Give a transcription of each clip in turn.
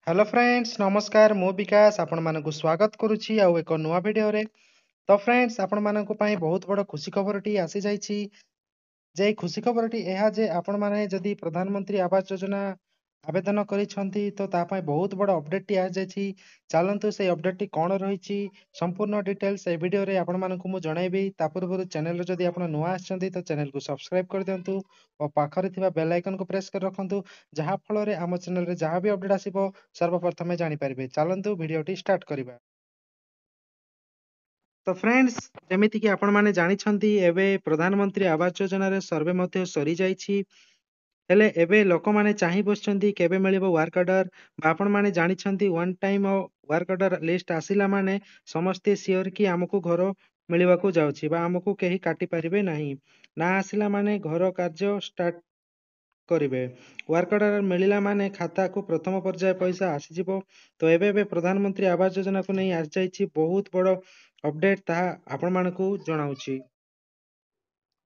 Hello friends नमस्कार मु विकास आपण मानकु स्वागत करुछि आउ एक नुआ वीडियो रे। तो फ्रेंड्स आपण मानकु पई बहुत बड़ खुशी खबरटी आसी जाइछि जे एई खुशी खबरटी एहा जे आपण माने जदि प्रधानमंत्री आवास योजना आवेदन करिसंती तो ता पई बहुत बड़ अपडेट टी आ जाइछि। चलंतु से अपडेट टी कोन रहिछि संपूर्ण डिटेल्स ए वीडियो रे आपण मानकु मु जणाइबी। ता पूर्वरु चैनल रे जदि आपण नुआ आछंती तो चैनल को सब्सक्राइब कर दियंतु और पाखरे थिबा बेल आइकन को प्रेस कर रखंतु जहा फल रे आम चैनल रे जहा भी अपडेट आसीबो सर्वप्रथमे जानि परिबे। चलंतु वीडियो टी स्टार्ट करिबा। तो फ्रेंड्स जेमिति कि आपण माने जानिछंती एबे प्रधानमंत्री आवास योजना रे सर्वे मध्ये सरी जाइछि। हेले एबे लोकमाने चाहि बसछंती केबे मिलिबो वर्क ऑर्डर बा आपण माने जानिछंती one time work order list आसिला माने समस्ते सियोर कि हमकु घर मिलिबाकू जाउछि बा हमकु केही काटि परिबे नाही। ना आसिला माने घर कार्य स्टार्ट करिवे। वर्क ऑर्डर मिलिला माने खाता को प्रथम पर्याय पैसा आसीजिवो। तो एबे प्रधानमंत्री आवास योजना को नै आसि जाइछि बहुत बड़ अपडेट ताहा आपण मानकू जणाउछि।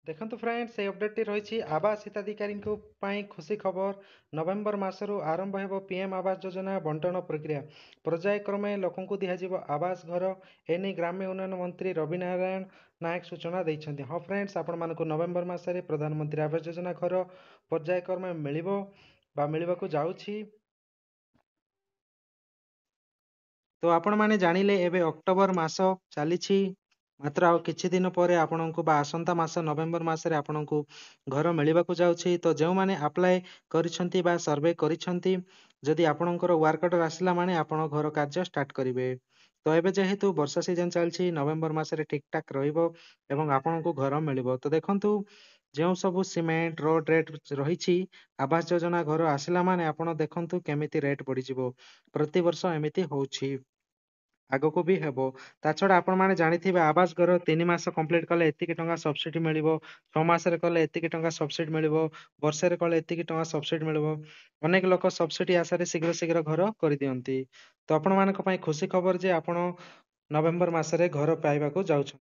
देखंतु फ्रेंड्स ए अपडेट टी रहिछि आवास हिताधिकारी को पई खुशी खबर। नवेम्बर मासरु आरंभ हेबो पीएम आवास योजना बंटन प्रक्रिया। पर्याय क्रमे लोकंकु दिहाजिवो आवास घर एनी ग्राम्य उन्नयन मंत्री रवि नारायण नायक सूचना दैछंती। हाँ फ्रेंड्स आपण मानकु नवेम्बर मासरे प्रधानमंत्री आवास योजना घर पर्याय क्रमे मिलिबो बा मिलिबाकू जाउछि। तो आपण माने जानिले एबे अक्टोबर मास चलीछि मात्र आ किछि दिन परे आपणको बा आसंता मास नवेम्बर मासरे आपणको घर मिलिबाकू जाउछि। तो जेउ माने अप्लाई करिसंती बा सर्वे करिसंती जदि आपणकर वर्क ऑर्डर आसिला माने आपण घर कार्य स्टार्ट करिवे। तो एबे जेहेतु वर्षा सीजन चलछि नवेम्बर मासरे ठीक ठाक रहिबो एवं आपणको घर मिलिबो। तो देखंतु जेउ सब सीमेंट रोड रेट रहिछि आवास योजना घर आसिला माने आपण देखंतु केमिति रेट बढ़ी जिवो प्रति वर्ष एमिति होछि आगको भी हेबो। ता छडा आपण माने जानिथिबे आवास घर 3 मास कंप्लीट कले एतिकी टंका सब्सिडी मिलिबो 6 मासरे कले एतिकी टंका सब्सिडी मिलिबो वर्षरे कले एतिकी टंका सब्सिडी मिलिबो। अनेक लोक सब्सिडी आसारे शीघ्र शीघ्र घर कर दियंती। तो आपण मानक पई खुशी खबर जे आपण नवेम्बर मासरे घर पाइबाकू जाउछ।